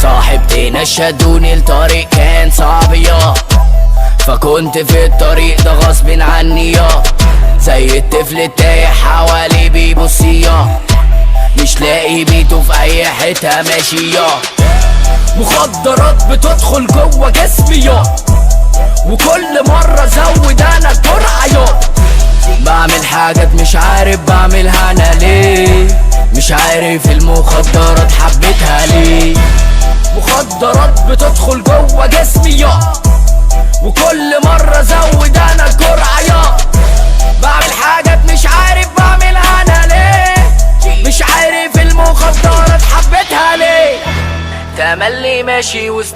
صاحبتي نشدوني الطريق كان صعب يا، فكنت في الطريق ده غصب عني يا، زي الطفل التايه حوالي بيبص يا، مش لاقي بيته في اي حته ماشي يا. مخدرات بتدخل جوه جسمي يا، وكل مره زود انا الجرعه يا، بعمل حاجات مش عارف بعملها انا ليه، مش عارف المخدرات حبيتها ليه. مخدرات بتدخل جوه جسمي يا، وكل مرة زود انا الجرعة يا، بعمل حاجات مش عارف بعملها انا ليه، مش عارف المخدرات حبيتها ليه. تملي ماشي وسط